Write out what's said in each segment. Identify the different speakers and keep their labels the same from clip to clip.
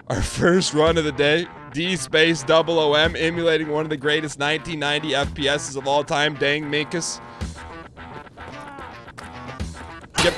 Speaker 1: Our first run of the day. D space double OM emulating one of the greatest 1990 FPSs of all time. Dang Minkus. Yep.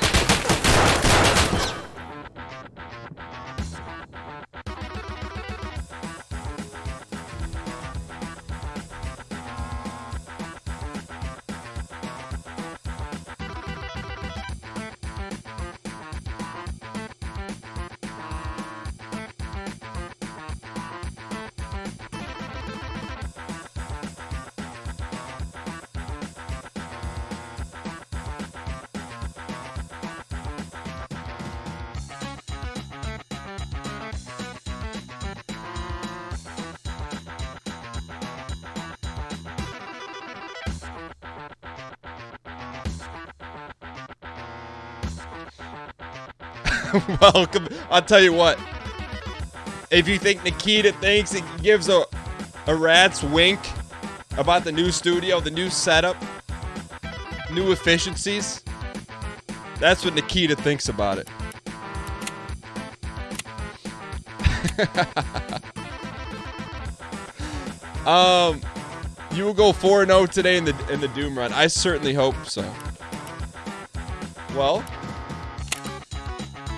Speaker 1: Welcome. I'll tell you what. If you think Nikita thinks he gives a rat's wink about the new studio, the new setup, new efficiencies, that's what Nikita thinks about it. You will go 4-0 today in the Doom run. I certainly hope so. Well,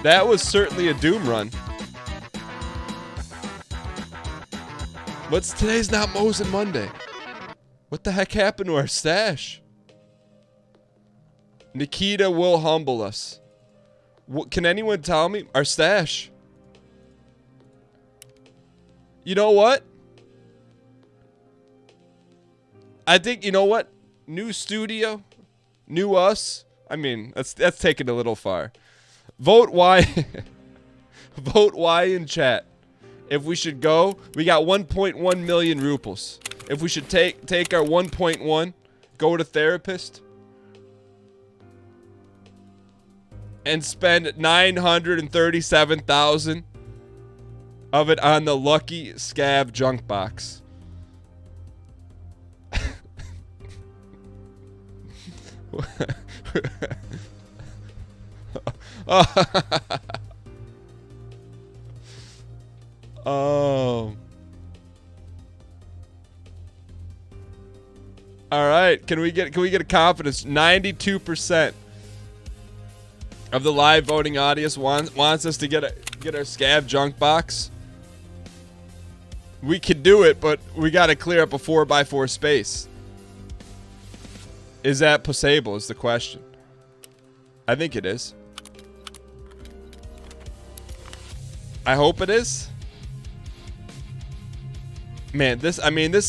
Speaker 1: that was certainly a Doom run. What's today's not Mosin Monday? What the heck happened to our stash? Nikita will humble us. What, can anyone tell me? Our stash. You know what? I think, you know what? New studio. New us. I mean, that's taken a little far. Vote Y. Vote Y in chat. If we should go, we got 1.1 million ruples. If we should take our 1.1, go to therapist, and spend 937,000 of it on the lucky scab junk box. Oh. All right. Can we get a confidence? 92% of the live voting audience wants us to get our scab junk box. We could do it, but we got to clear up a 4x4 space. Is that possible? Is the question. I think it is. I hope it is. Man, this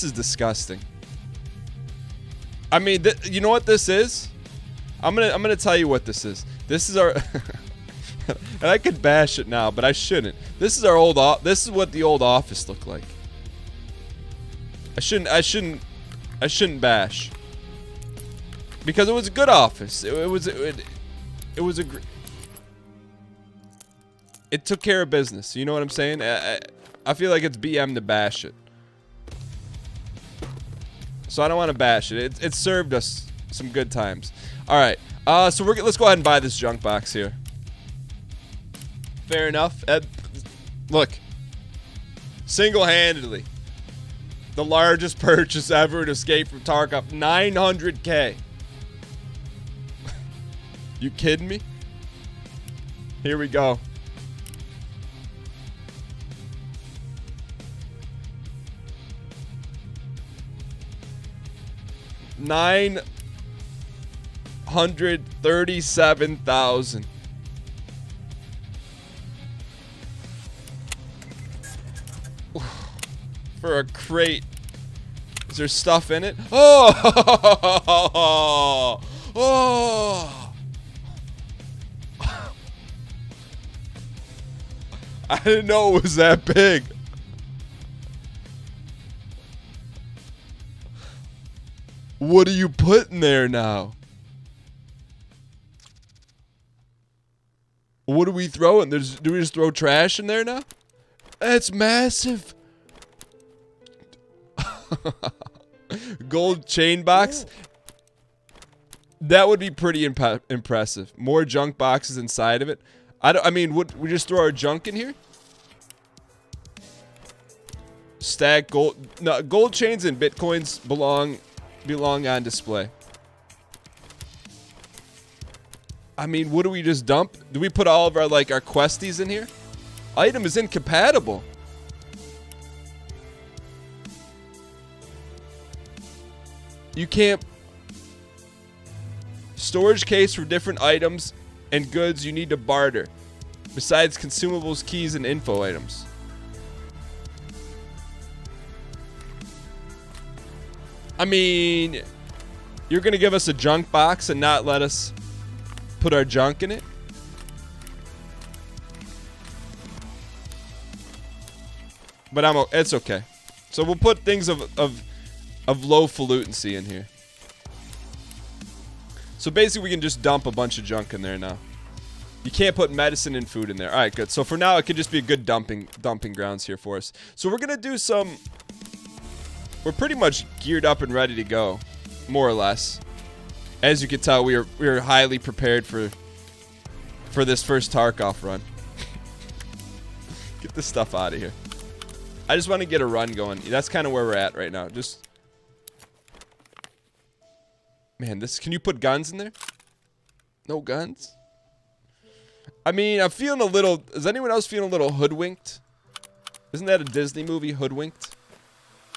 Speaker 1: is disgusting. I mean, you know what this is? I'm gonna tell you what this is. This is our and I could bash it now, but I shouldn't. This is our old this is what the old office looked like. I shouldn't bash. Because it was a good office. It was a it took care of business. You know what I'm saying? I feel like it's BM to bash it. So I don't want to bash it. It served us some good times. All right. So let's go ahead and buy this junk box here. Fair enough. Look. Single-handedly. The largest purchase ever to Escape from Tarkov. 900K. You kidding me? Here we go. $937,000. For a crate. Is there stuff in it? Oh! Oh! I didn't know it was that big. What are you putting there now? What are we throwing? Do we just throw trash in there now? That's massive. Gold chain box. That would be pretty impressive. More junk boxes inside of it. I mean, would we just throw our junk in here? Stack gold. No, gold chains and bitcoins belong on display. I mean, what do we just dump? Do we put all of our, like, our questies in here? Item is incompatible. You can't... Storage case for different items and goods you need to barter. Besides consumables, keys, and info items. I mean... You're gonna give us a junk box and not let us put our junk in it? But it's okay. So we'll put things of low falutency in here. So basically we can just dump a bunch of junk in there now. You can't put medicine and food in there. Alright, good. So for now it could just be a good dumping grounds here for us. So we're gonna do some... We're pretty much geared up and ready to go. More or less. As you can tell, we are highly prepared for this first Tarkov run. Get this stuff out of here. I just want to get a run going. That's kind of where we're at right now. Just... Man, this... Can you put guns in there? No guns? I mean, I'm feeling a little... Is anyone else feeling a little hoodwinked? Isn't that a Disney movie, Hoodwinked?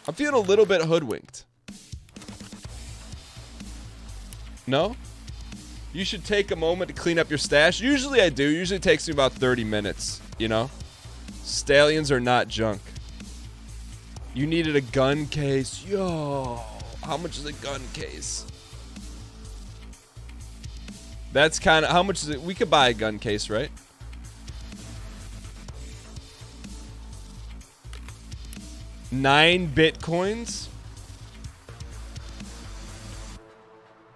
Speaker 1: I'm feeling a little bit hoodwinked. No? You should take a moment to clean up your stash. Usually I do. Usually it takes me about 30 minutes, you know? Stallions are not junk. You needed a gun case. Yo, how much is a gun case? That's kind of... How much is it? We could buy a gun case, right? $9 bitcoins?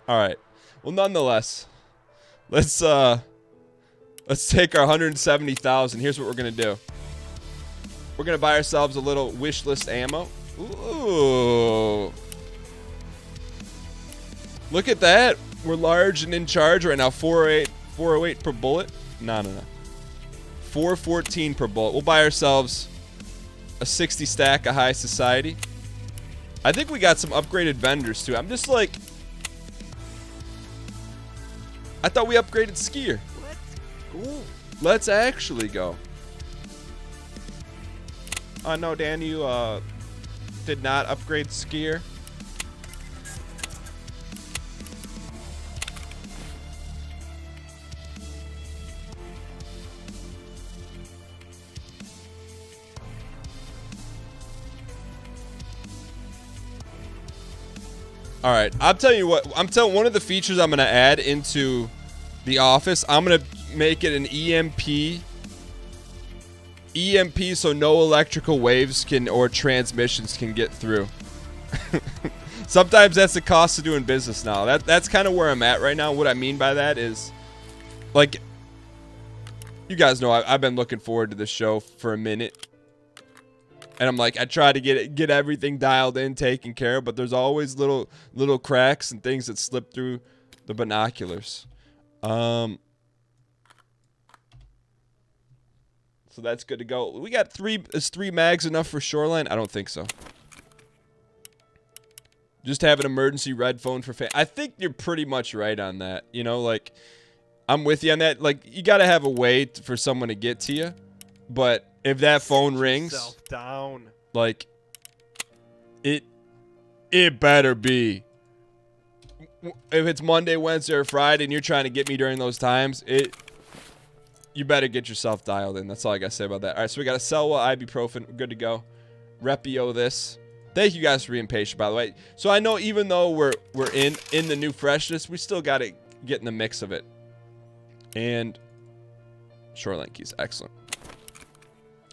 Speaker 1: Alright. Well, nonetheless, let's take our 170,000. Here's what we're gonna do. We're gonna buy ourselves a little wish list ammo. Ooh. Look at that. We're large and in charge right now. 408 per bullet. No. 414 per bullet. We'll buy ourselves a 60 stack of high society. I think we got some upgraded vendors too. I'm just like... I thought we upgraded skier. Let's actually go. No, Dan, you did not upgrade skier. All right, I'll tell you what. One of the features I'm gonna add into the office. I'm gonna make it an EMP. EMP, so no electrical waves or transmissions can get through. Sometimes that's the cost of doing business now. That's kind of where I'm at right now. What I mean by that is, like, you guys know I've been looking forward to this show for a minute. And I'm like, I try to get everything dialed in, taken care of, but there's always little cracks and things that slip through the binoculars. So that's good to go. We got is 3 mags enough for Shoreline? I don't think so. Just have an emergency red phone for I think you're pretty much right on that. You know, like, I'm with you on that. Like, you got to have a way for someone to get to you. But if that phone rings,
Speaker 2: down.
Speaker 1: like, it better be. If it's Monday, Wednesday, or Friday, and you're trying to get me during those times, you better get yourself dialed in. That's all I gotta say about that. All right, so we got a Selwa, ibuprofen. We're good to go. Repio this. Thank you guys for being patient, by the way. So I know even though we're in the new freshness, we still got to get in the mix of it. And Shoreline keys, excellent.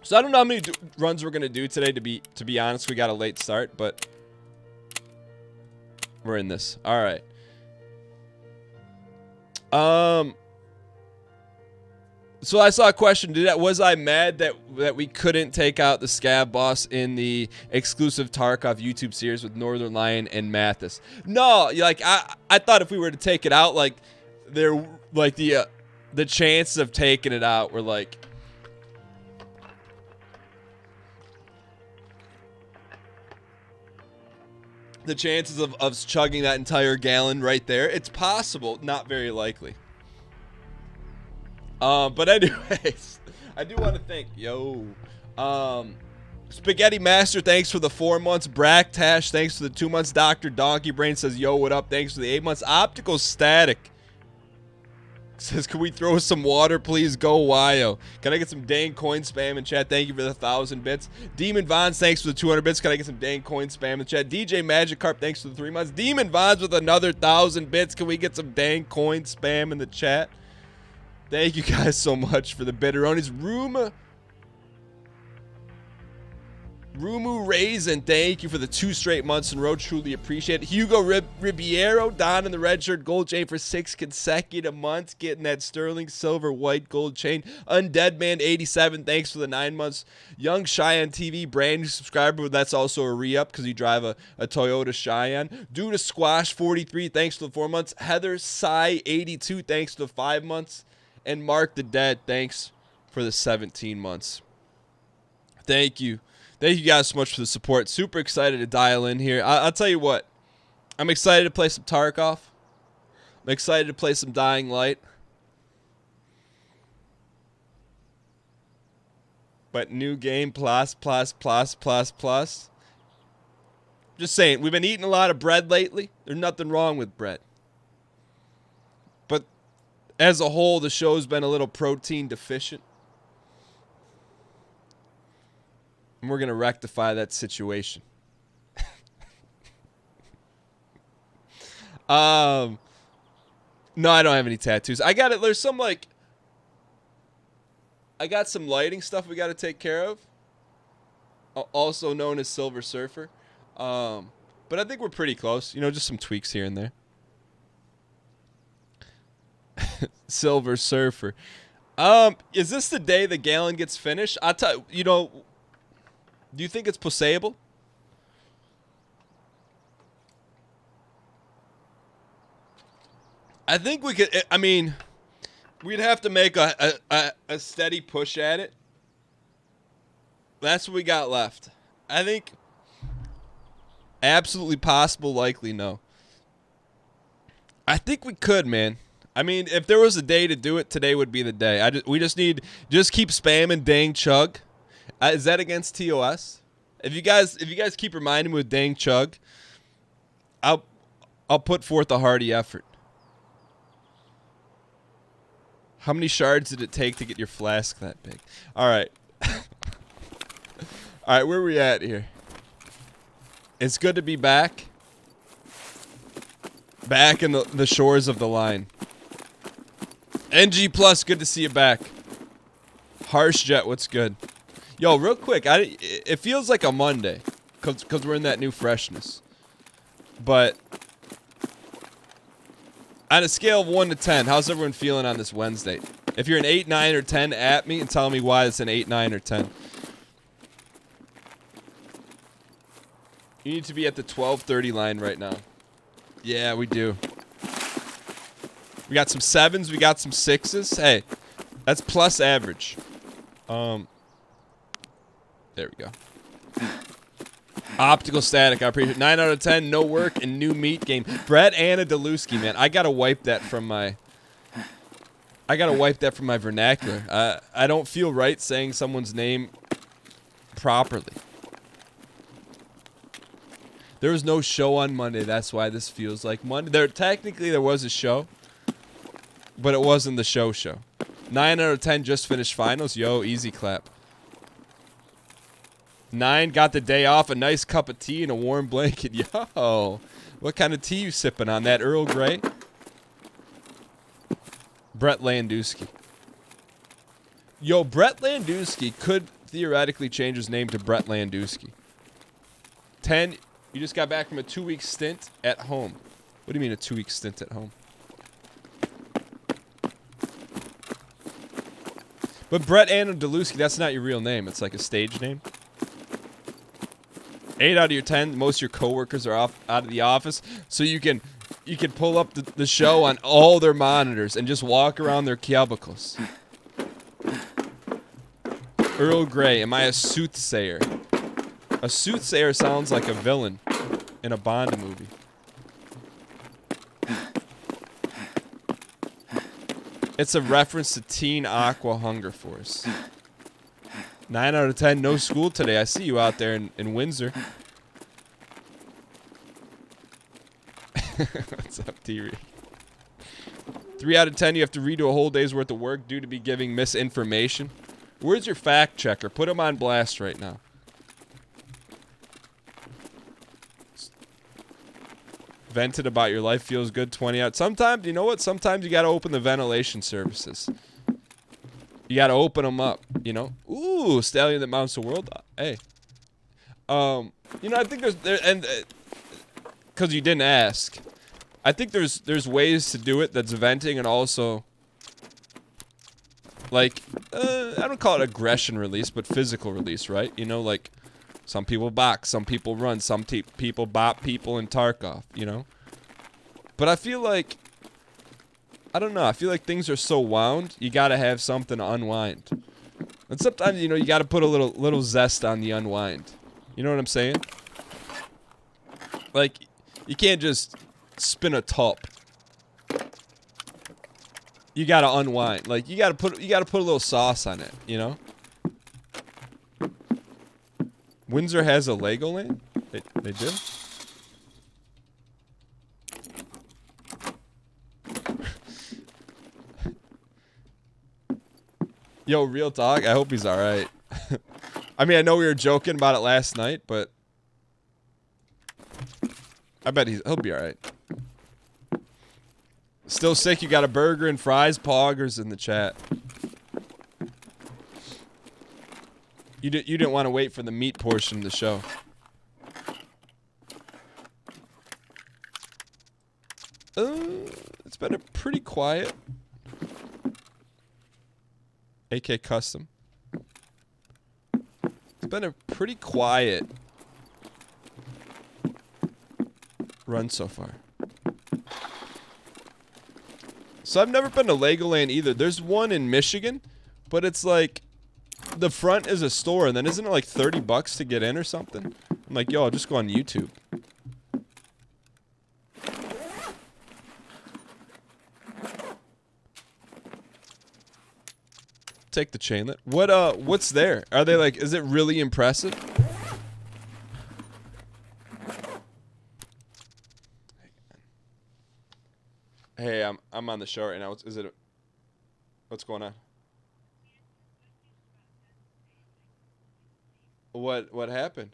Speaker 1: So I don't know how many runs we're gonna do today. To be honest, we got a late start, but we're in this. All right. So I saw a question. Was I mad that we couldn't take out the Scav boss in the exclusive Tarkov YouTube series with Northern Lion and Mathis? No, like I thought if we were to take it out, like the chances of taking it out were like the chances of chugging that entire gallon right there, it's possible, not very likely. But anyways, I do want to thank, Spaghetti Master, thanks for the 4 months. Bracktash, thanks for the 2 months. Dr. Donkey Brain says, yo, what up? Thanks for the 8 months. Optical Static says, can we throw some water, please? Go, Wyo. Can I get some dang coin spam in chat? Thank you for the 1,000 bits. Demon Vons, thanks for the 200 bits. Can I get some dang coin spam in chat? DJ Magikarp, thanks for the 3 months. Demon Vons with another 1,000 bits. Can we get some dang coin spam in the chat? Thank you guys so much for the bitteronis. Rumu Raisin, thank you for the 2 straight months in a row. Truly appreciate it. Hugo Ribeiro, Don in the red shirt, gold chain for 6 consecutive months. Getting that sterling silver white gold chain. Undead Man 87, thanks for the 9 months. Young Cheyenne TV, brand new subscriber, but that's also a re-up because you drive a Toyota Cheyenne. Duda Squash 43, thanks for the 4 months. Heather Sai 82, thanks for the 5 months. And Mark the Dead, thanks for the 17 months. Thank you. Thank you guys so much for the support. Super excited to dial in here. I'll tell you what. I'm excited to play some Tarkov. I'm excited to play some Dying Light. But new game plus. Just saying, we've been eating a lot of bread lately. There's nothing wrong with bread. But as a whole, the show's been a little protein deficient. And we're going to rectify that situation. No, I don't have any tattoos. I got it. There's some I got some lighting stuff we got to take care of. Also known as Silver Surfer. But I think we're pretty close. Just some tweaks here and there. Silver Surfer. Is this the day the gallon gets finished? I'll tell you, do you think it's playable? I think we could. I mean, we'd have to make a steady push at it. That's what we got left. I think absolutely possible, likely no. I think we could, man. I mean, if there was a day to do it, today would be the day. We just need keep spamming dang chug. Is that against TOS? If you guys keep reminding me with dang chug, I'll put forth a hearty effort. How many shards did it take to get your flask that big? All right. All right, where are we at here? It's good to be back. Back in the shores of the line. NG Plus, good to see you back. Harsh Jet, what's good? Yo, real quick, it feels like a Monday, cause we're in that new freshness. But on a scale of 1 to 10, how's everyone feeling on this Wednesday? If you're an 8, 9, or 10, at me and tell me why it's an 8, 9, or 10. You need to be at the 12:30 line right now. Yeah, we do. We got some 7s, we got some 6s. Hey, that's plus average. There we go. Optical Static, I appreciate it. 9 out of 10, no work, and new meat game. Brett Anna Deluski, man, I gotta wipe that from my vernacular. I don't feel right saying someone's name properly. There was no show on Monday, that's why this feels like Monday. Technically there was a show, but it wasn't the show. 9 out of 10 just finished finals. Yo, easy clap. 9 got the day off, a nice cup of tea and a warm blanket. Yo, what kind of tea you sipping on? That Earl Grey? Brett Landowski. Yo, Brett Landowski could theoretically change his name to Brett Landowski. 10, you just got back from a 2-week stint at home. What do you mean a 2-week stint at home? But Brett Anna Deluski, that's not your real name. It's like a stage name. 8 out of your 10, most of your coworkers are out of the office, so you can pull up the show on all their monitors and just walk around their cubicles. Earl Grey, am I a soothsayer? A soothsayer sounds like a villain. in a Bond movie. It's a reference to Teen Aqua Hunger Force. 9 out of 10, no school today. I see you out there in Windsor. What's up, T-Reed? 3 out of 10, you have to redo a whole day's worth of work due to be giving misinformation. Where's your fact checker? Put him on blast right now. Vented about your life feels good, 20 out. Sometimes, you know what? Sometimes you got to open the ventilation services. You got to open them up, you know? Ooh, stallion that mounts the world. Hey. You know, I think because you didn't ask. I think there's ways to do it that's venting and also, like, I don't call it aggression release, but physical release, right? You know, like, some people box, some people run, some people bop people in Tarkov, you know? But I feel like, I don't know, I feel like things are so wound, you gotta have something to unwind. And sometimes, you know, you gotta put a little zest on the unwind. You know what I'm saying? Like, you can't just spin a top. You gotta unwind. Like, you gotta put a little sauce on it, you know? Windsor has a Legoland? They do? Yo, real talk, I hope he's alright. I mean, I know we were joking about it last night, but I bet he'll be alright. Still sick, you got a burger and fries? Poggers in the chat. You didn't want to wait for the meat portion of the show. It's been a pretty quiet. AK Custom. It's been a pretty quiet run so far. So I've never been to Legoland either. There's one in Michigan, but it's like the front is a store, and then isn't it like $30 to get in or something? I'm like, yo, I'll just go on YouTube. Take the chainlet. What's there? Are they like, is it really impressive? Hey, I'm on the show right now. What's going on? What happened?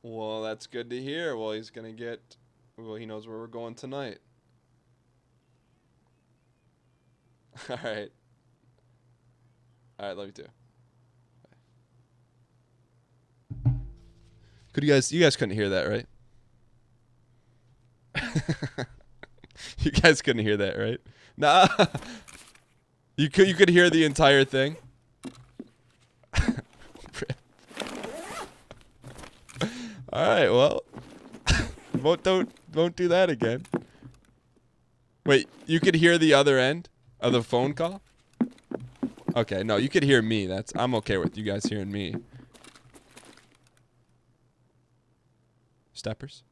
Speaker 1: Well, that's good to hear. Well, he knows where we're going tonight. All right. All right, love you too. You guys couldn't hear that, right? You guys couldn't hear that, right? Nah. You could hear the entire thing. All right, well, don't do that again. Wait, you could hear the other end of the phone call? Okay, no, you could hear me. I'm okay with you guys hearing me. Steppers?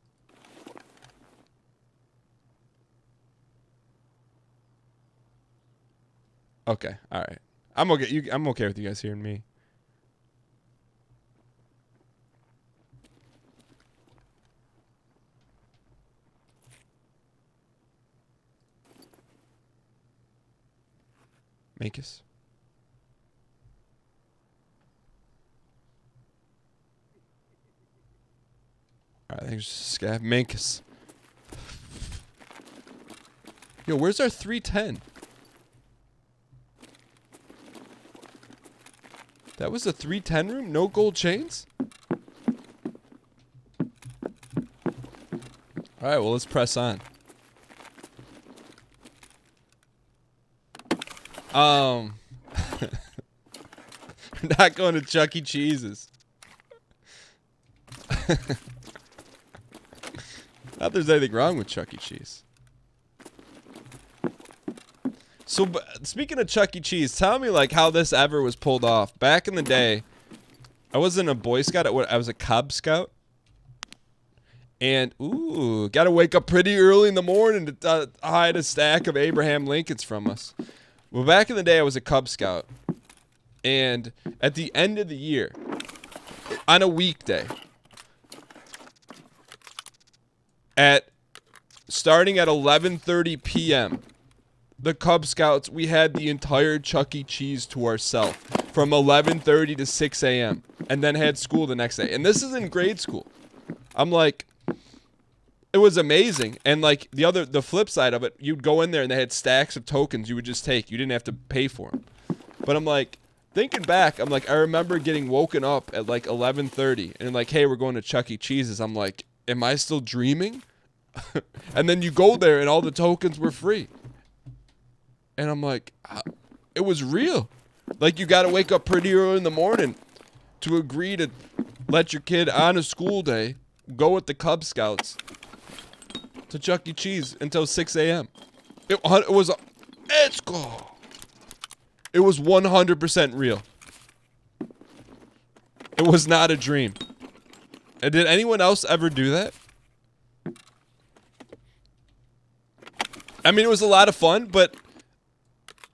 Speaker 1: Okay, all right. I'm okay. I'm okay with you guys hearing me. Makis. All right, thanks, Scav. Makis. Yo, where's our 310? That was a 310 room? No gold chains? Alright, well, let's press on. We're not going to Chuck E. Cheese's. Not there's anything wrong with Chuck E. Cheese. So, speaking of Chuck E. Cheese, tell me, like, how this ever was pulled off. Back in the day, I wasn't a Boy Scout. I was a Cub Scout. And, ooh, got to wake up pretty early in the morning to hide a stack of Abraham Lincolns from us. Well, back in the day, I was a Cub Scout. And at the end of the year, on a weekday, starting at 11:30 p.m., the Cub Scouts, we had the entire Chuck E. Cheese to ourselves from 11:30 to 6 a.m. and then had school the next day. And this is in grade school. I'm like, it was amazing. And like the flip side of it, you'd go in there and they had stacks of tokens you would just take. You didn't have to pay for them. But I'm like, thinking back, I'm like, I remember getting woken up at like 11:30 and like, hey, we're going to Chuck E. Cheese's. I'm like, am I still dreaming? And then you go there and all the tokens were free. And I'm like, it was real. Like, you got to wake up pretty early in the morning to agree to let your kid on a school day go with the Cub Scouts to Chuck E. Cheese until 6 a.m. It was, let's go. It was 100% real. It was not a dream. And did anyone else ever do that? I mean, it was a lot of fun, but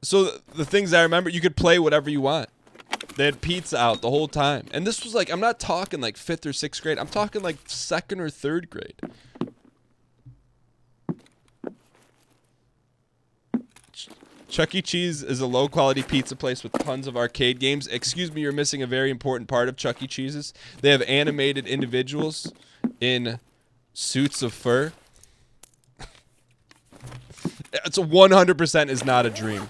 Speaker 1: so the things I remember, you could play whatever you want. They had pizza out the whole time. And this was like, I'm not talking like 5th or 6th grade. I'm talking like 2nd or 3rd grade. Chuck E. Cheese is a low-quality pizza place with tons of arcade games. Excuse me, you're missing a very important part of Chuck E. Cheese's. They have animated individuals in suits of fur. It's a 100% is not a dream.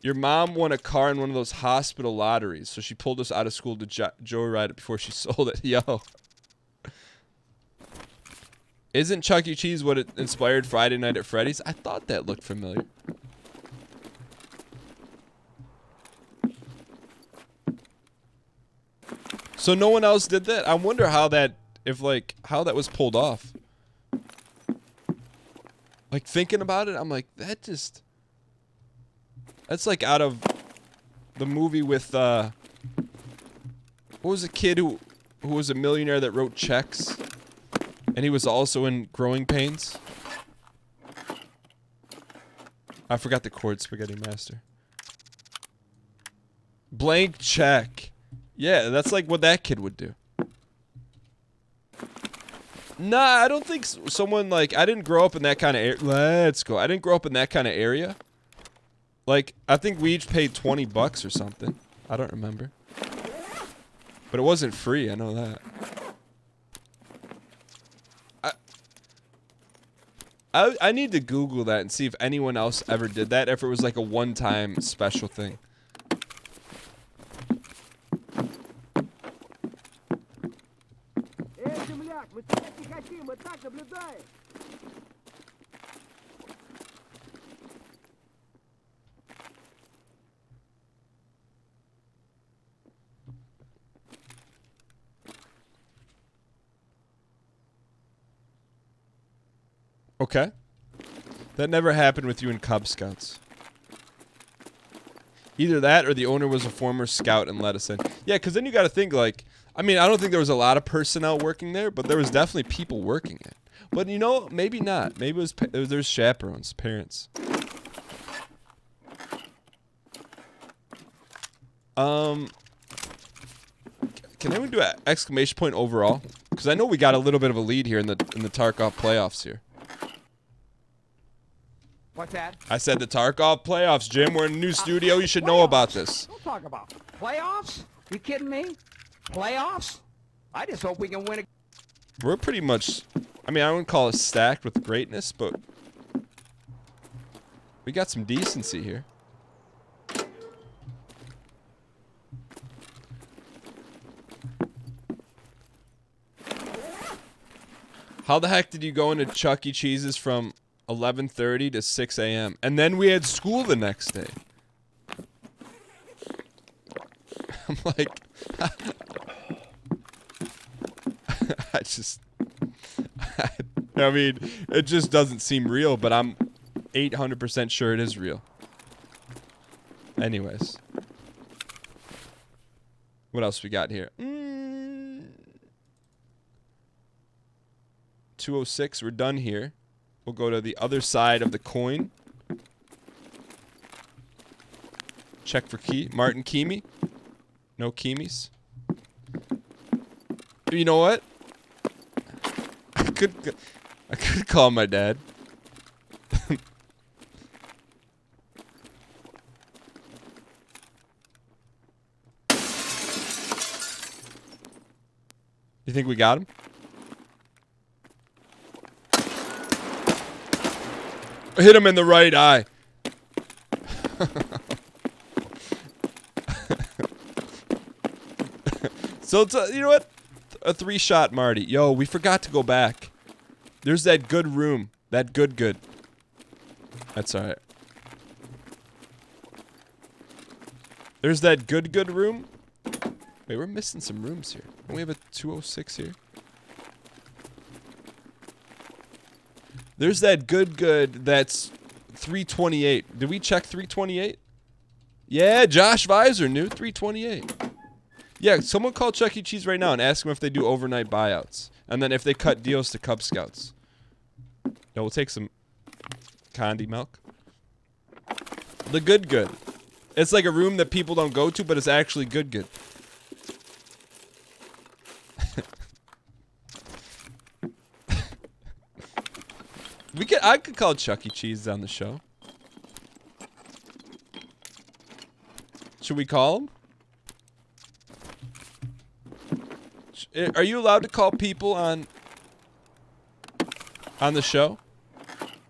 Speaker 1: Your mom won a car in one of those hospital lotteries, so she pulled us out of school to joyride it before she sold it. Yo. Isn't Chuck E. Cheese what it inspired Friday Night at Freddy's? I thought that looked familiar. So no one else did that? I wonder how that, how that was pulled off. Like, thinking about it, I'm like, that's like out of the movie with, what was the kid who was a millionaire that wrote checks? And he was also in Growing Pains. I forgot the chord, Spaghetti Master. Blank Check. Yeah, that's like what that kid would do. Nah, I don't think someone like, I didn't grow up in that kind of area. Let's go. I didn't grow up in that kind of area. Like, I think we each paid $20 or something. I don't remember. But it wasn't free, I know that. I need to Google that and see if anyone else ever did that, if it was like a one-time special thing. Okay. That never happened with you in Cub Scouts. Either that or the owner was a former scout and let us in. Yeah, because then you got to think, like, I mean, I don't think there was a lot of personnel working there, but there was definitely people working it. But, you know, maybe not. Maybe there's chaperones, parents. Can anyone do an exclamation point overall? Because I know we got a little bit of a lead here in the Tarkov playoffs here.
Speaker 2: What's that?
Speaker 1: I said the Tarkov playoffs, Jim. We're in a new studio. You should know about this.
Speaker 2: Don't talk about playoffs. You kidding me? Playoffs? I just hope we can win.
Speaker 1: We're pretty much, I mean, I wouldn't call us stacked with greatness, but we got some decency here. How the heck did you go into Chuck E. Cheese's from 11:30 to 6 a.m. and then we had school the next day? I'm like, I mean, it just doesn't seem real, but I'm 800% sure it is real. Anyways. What else we got here? 206, we're done here. We'll go to the other side of the coin. Check for key. Martin Keamy. No Keamies. You know what? I could call my dad. You think we got him? Hit him in the right eye. So, you know what? A 3-shot Marty. Yo, we forgot to go back. There's that good room. That good. That's alright. There's that good room. Wait, we're missing some rooms here. Don't we have a 206 here? There's that good that's 328. Did we check 328? Yeah, Josh Visor knew 328. Yeah, someone call Chuck E. Cheese right now and ask them if they do overnight buyouts. And then if they cut deals to Cub Scouts. No, we'll take some Condi milk. The good. It's like a room that people don't go to, but it's actually good. I could call Chuck E. Cheese on the show. Should we call him? Are you allowed to call people on the show?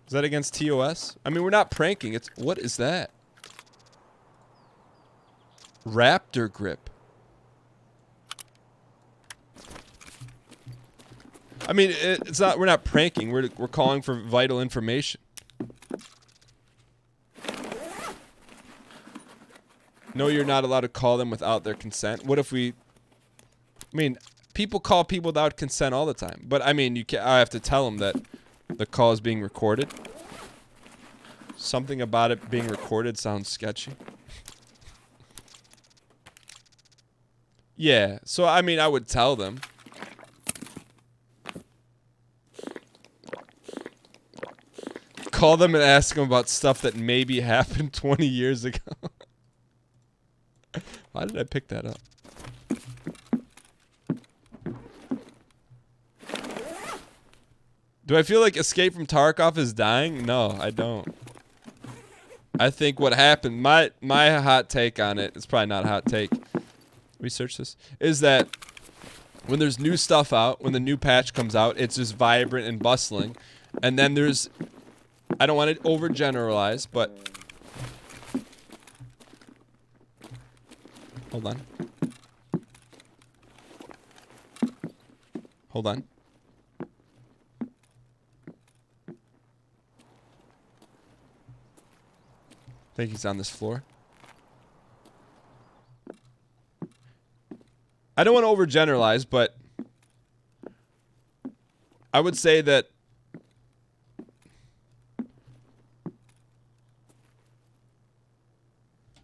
Speaker 1: Is that against TOS? I mean, we're not pranking. It's what is that? Raptor grip. I mean, it's not. We're not pranking. We're calling for vital information. No, you're not allowed to call them without their consent. What if we? I mean, people call people without consent all the time. But I mean, I have to tell them that the call is being recorded. Something about it being recorded sounds sketchy. Yeah. So I mean, I would tell them. Call them and ask them about stuff that maybe happened 20 years ago. Why did I pick that up? Do I feel like Escape from Tarkov is dying? No, I don't. I think what happened, my hot take on it, it's probably not a hot take. Research this. Is that when there's new stuff out, when the new patch comes out, it's just vibrant and bustling. And then there's... I don't want to overgeneralize, but... Hold on. Hold on. I think he's on this floor. I don't want to overgeneralize, but... I would say that...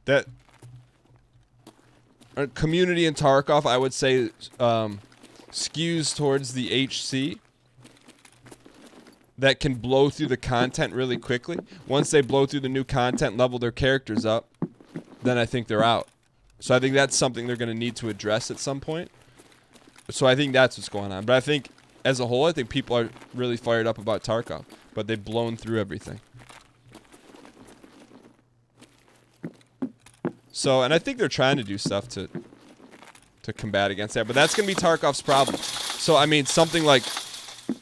Speaker 1: that our community in Tarkov, I would say, skews towards the HC that can blow through the content really quickly. Once they blow through the new content, level their characters up, then I think they're out. So I think that's something they're going to need to address at some point. So I think that's what's going on. But I think, as a whole, I think people are really fired up about Tarkov, but they've blown through everything. So, and I think they're trying to do stuff to combat against that, but that's going to be Tarkov's problem. So, I mean, something like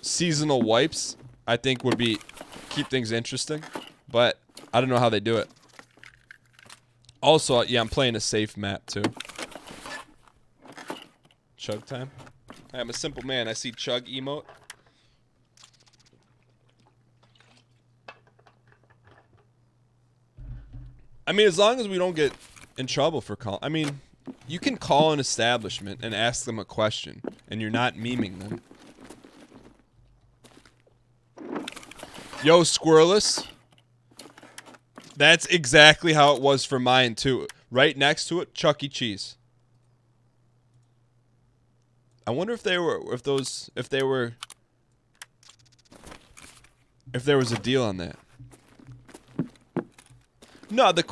Speaker 1: seasonal wipes, I think would keep things interesting, but I don't know how they do it. Also, yeah, I'm playing a safe map too. Chug time. I'm a simple man. I see chug emote. I mean, as long as we don't get in trouble for call. I mean, you can call an establishment and ask them a question, and you're not memeing them. Yo, Squirreless. That's exactly how it was for mine too. Right next to it, Chuck E. Cheese. I wonder if there was a deal on that. No, the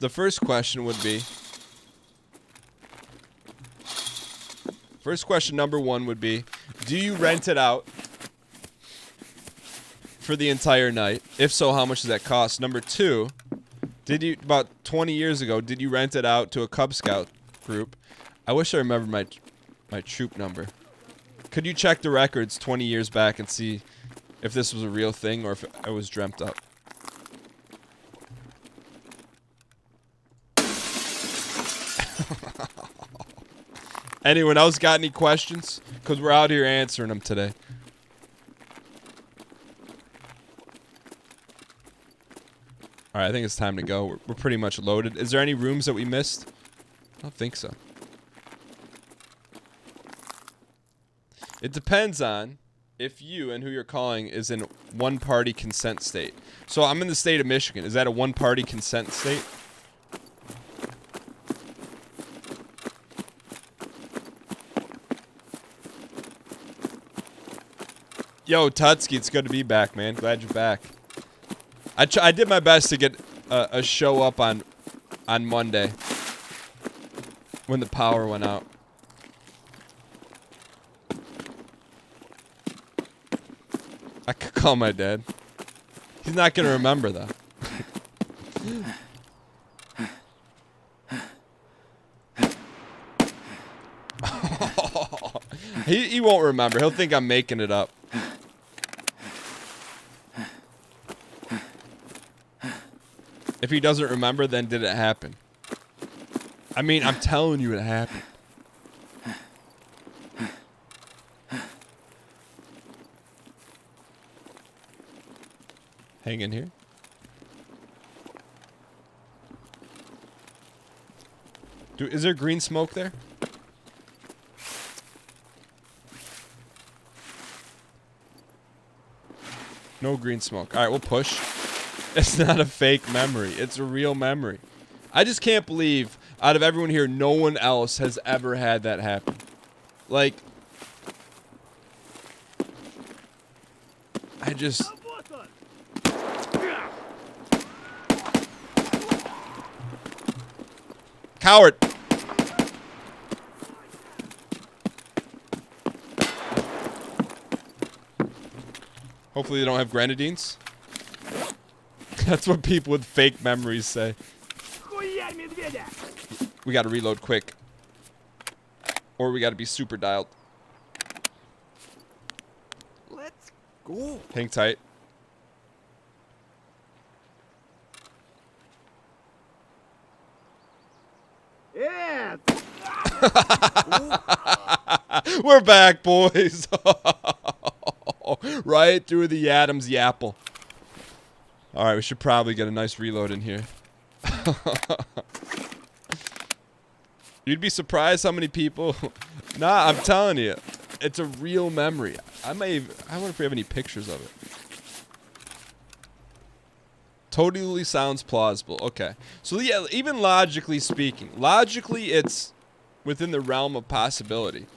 Speaker 1: first question would be, first question number 1 would be, do you rent it out for the entire night? If so, how much does that cost? Number 2, about 20 years ago, did you rent it out to a Cub Scout group? I wish I remembered my troop number. Could you check the records 20 years back and see if this was a real thing or if it was dreamt up? Anyone else got any questions? Because we're out here answering them today. Alright, I think it's time to go. We're pretty much loaded. Is there any rooms that we missed? I don't think so. It depends on if you and who you're calling is in one-party consent state. So I'm in the state of Michigan. Is that a one-party consent state? Yo, Tutsky, it's good to be back, man. Glad you're back. I did my best to get a show up on Monday when the power went out. I could call my dad. He's not gonna remember though. He won't remember. He'll think I'm making it up. If he doesn't remember, then did it happen? I mean, I'm telling you it happened. Hang in here. Is there green smoke there? No green smoke. Alright, we'll push. It's not a fake memory. It's a real memory. I just can't believe, out of everyone here, no one else has ever had that happen. Like, I just... Coward! Hopefully they don't have grenadines. That's what people with fake memories say. We gotta reload quick. Or we gotta be super dialed.
Speaker 3: Let's go.
Speaker 1: Hang tight.
Speaker 3: Yeah.
Speaker 1: We're back, boys. Right through the Adam's yapple. Alright, we should probably get a nice reload in here. You'd be surprised how many people... Nah, I'm telling you. It's a real memory. I wonder if we have any pictures of it. Totally sounds plausible. Okay. So yeah, even logically speaking. Logically, it's within the realm of possibility.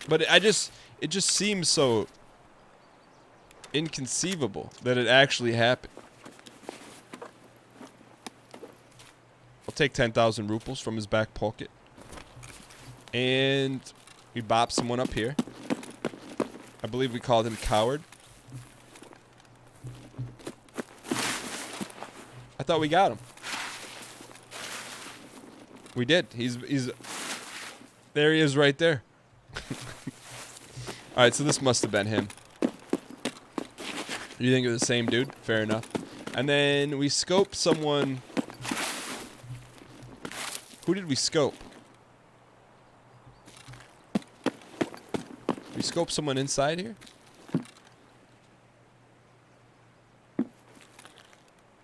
Speaker 1: But it just seems so inconceivable that it actually happened. I'll take 10,000 rupees from his back pocket. And we bop someone up here. I believe we called him Coward. I thought we got him. We did. He's there he is right there. Alright, so this must have been him. You think it was the same dude? Fair enough. And then we scoped someone. Who did we scope? We scoped someone inside here?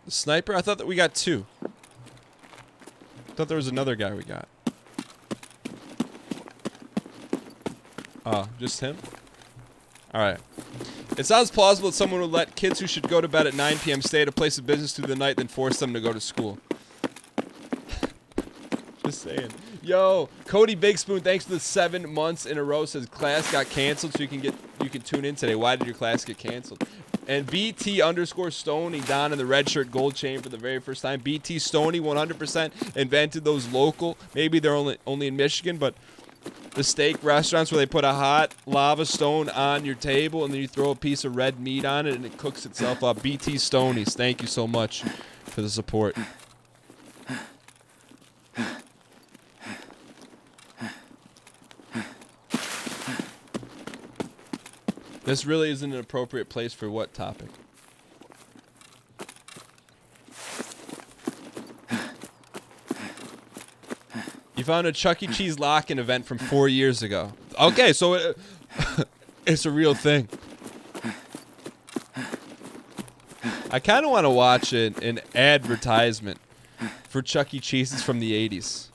Speaker 1: The sniper? I thought that we got 2. I thought there was another guy we got. Oh, just him? Alright. It sounds plausible that someone would let kids who should go to bed at 9 p.m. stay at a place of business through the night, then force them to go to school. Just saying. Yo, Cody Big Spoon, thanks for the 7 months in a row. Says class got canceled, so you can tune in today. Why did your class get canceled? And BT underscore Stoney Don in the red shirt gold chain for the very first time. BT Stoney 100% invented those local. Maybe they're only in Michigan, but the steak restaurants where they put a hot lava stone on your table and then you throw a piece of red meat on it and it cooks itself up. BT Stonies, thank you so much for the support. This really isn't an appropriate place for what topic? You found a Chuck E. Cheese lock-in event from 4 years ago. Okay, so it's a real thing. I kind of want to watch an advertisement for Chuck E. Cheese's from the 80s.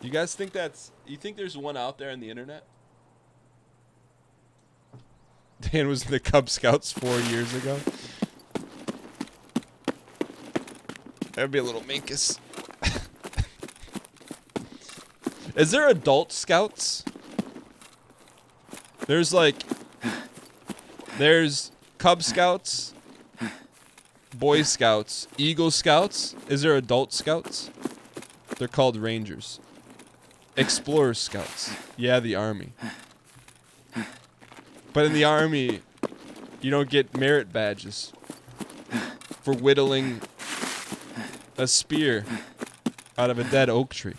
Speaker 1: You guys think you think there's one out there on the internet? Dan was in the Cub Scouts 4 years ago. That'd be a little minkus. Is there adult scouts? There's Cub Scouts, Boy Scouts, Eagle Scouts. Is there adult scouts? They're called Rangers. Explorer Scouts. Yeah, the Army. But in the Army, you don't get merit badges for whittling a spear out of a dead oak tree.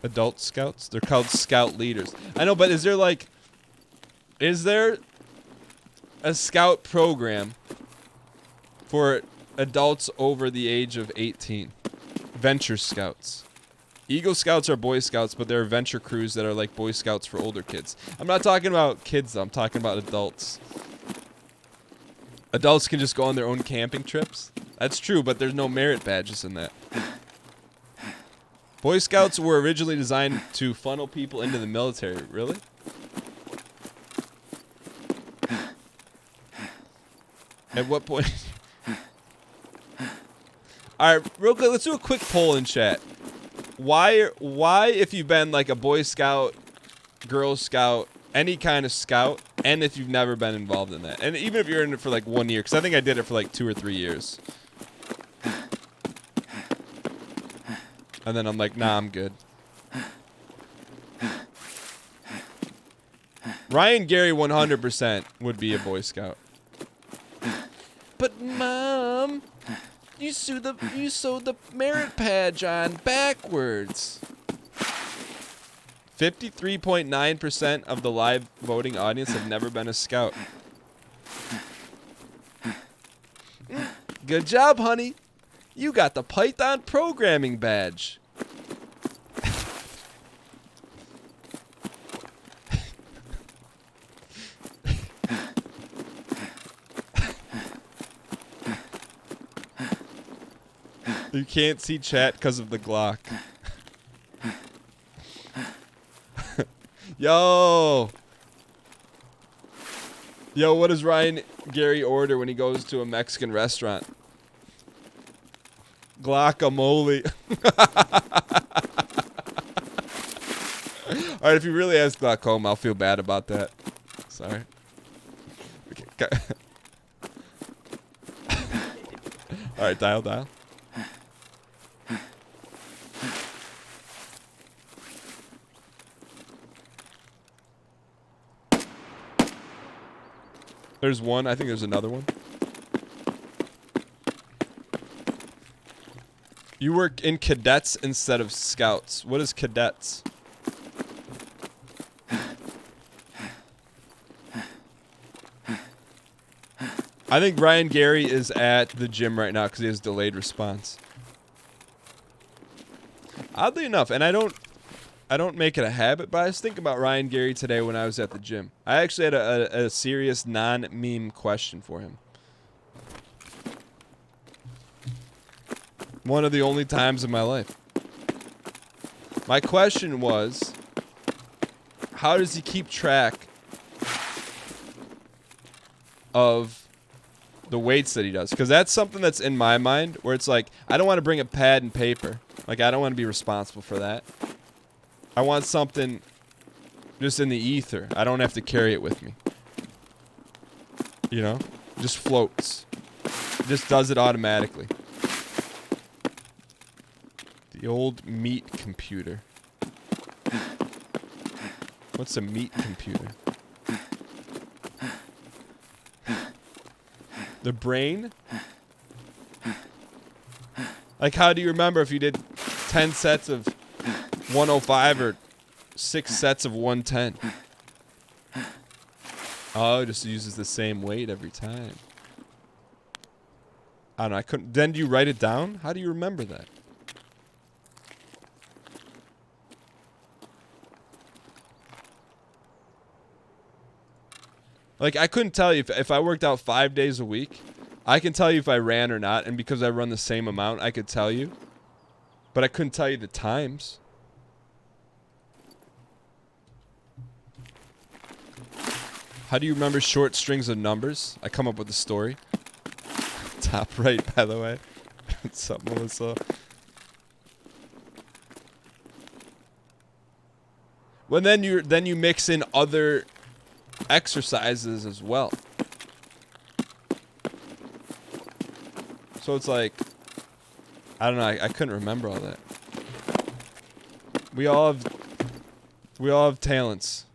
Speaker 1: Adult scouts? They're called scout leaders. I know, but is there a scout program for adults over the age of 18? Venture Scouts. Eagle Scouts are Boy Scouts, but there are venture crews that are like Boy Scouts for older kids. I'm not talking about kids, though. I'm talking about adults. Adults can just go on their own camping trips. That's true, but there's no merit badges in that. Boy Scouts were originally designed to funnel people into the military. Really? At what point? Alright, real quick, let's do a quick poll in chat. Why, if you've been like a Boy Scout, Girl Scout, any kind of scout, and if you've never been involved in that, and even if you're in it for like 1 year, because I think I did it for like 2 or 3 years. And then I'm like, nah, I'm good. Ryan Gary 100% would be a Boy Scout. But Mom, you sewed the merit badge on backwards. 53.9% of the live voting audience have never been a scout. Good job, honey. You got the Python programming badge. You can't see chat because of the Glock. Yo, what does Ryan Gary order when he goes to a Mexican restaurant? Guacamole. Alright, if you really ask glaucoma, I'll feel bad about that. Sorry. Okay. Alright, dial. There's one. I think there's another one. You work in cadets instead of scouts. What is cadets? I think Ryan Gary is at the gym right now because he has delayed response. Oddly enough, and I don't make it a habit, but I was thinking about Ryan Gary today when I was at the gym. I actually had a serious non-meme question for him. One of the only times in my life. My question was, how does he keep track of the weights that he does? Because that's something that's in my mind where it's like, I don't want to bring a pad and paper. Like, I don't want to be responsible for that. I want something just in the ether. I don't have to carry it with me. You know? Just floats. It just does it automatically. The old meat computer. What's a meat computer? The brain? Like, how do you remember if you did 10 sets of 105 or 6 sets of 110? Oh, it just uses the same weight every time. I don't know, I couldn't. Then do you write it down? How do you remember that? Like, I couldn't tell you if I worked out 5 days a week. I can tell you if I ran or not, and because I run the same amount, I could tell you. But I couldn't tell you the times. How do you remember short strings of numbers? I come up with a story. Top right, by the way. What's up, Melissa? Well, then you mix in other exercises as well. So it's like, I don't know, I couldn't remember all that. We all have talents.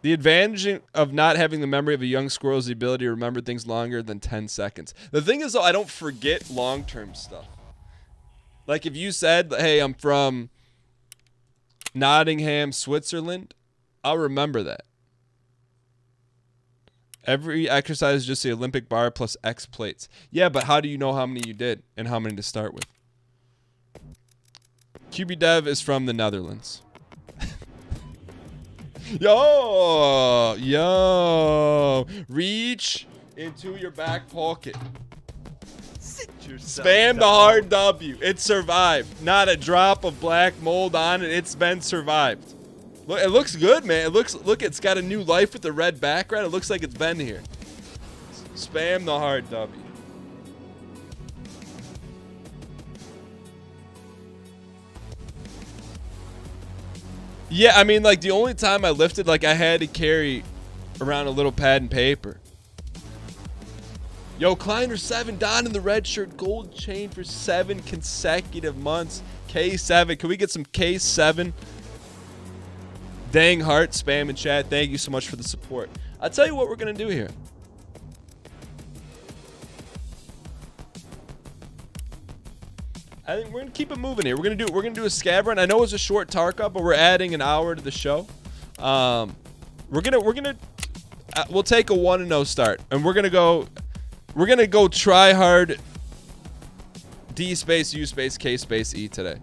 Speaker 1: The advantage of not having the memory of a young squirrel is the ability to remember things longer than 10 seconds. The thing is, though, I don't forget long-term stuff. Like, if you said, hey, I'm from Nottingham, Switzerland, I'll remember that. Every exercise is just the Olympic bar plus X plates. Yeah, but how do you know how many you did and how many to start with? QBDev is from the Netherlands. Yo, reach into your back pocket. Spam the hard W. It survived. Not a drop of black mold on it. It's been survived. Look, it looks good, man. Look, it's got a new life with the red background. It looks like it's been here. Spam the hard W. Yeah, I mean, like, the only time I lifted, like, I had to carry around a little pad and paper. Yo, Kleiner 7, Don in the red shirt, gold chain for 7 consecutive months. K7, can we get some K7? Dang heart, spam in chat. Thank you so much for the support. I'll tell you what we're going to do here. I think we're gonna keep it moving here. We're gonna do a scab run. I know it's a short Tarkov, but we're adding an hour to the show. We'll take a 1-0 start, and we're gonna go try hard. D space U space K space E today.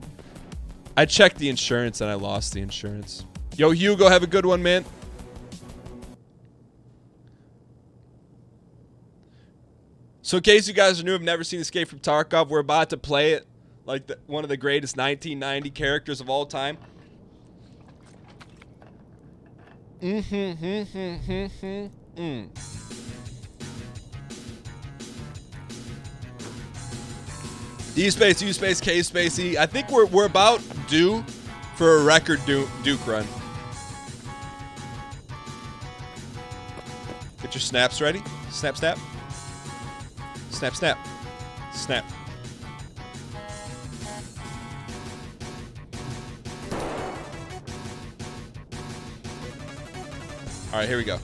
Speaker 1: I checked the insurance and I lost the insurance. Yo, Hugo, have a good one, man. So in case you guys are new, have never seen Escape from Tarkov, we're about to play it. Like one of the greatest 1990 characters of all time. D space, U space, K space, E. I think we're about due for a record Duke run. Get your snaps ready. Snap, snap. Snap, snap. Snap. All right, here we go.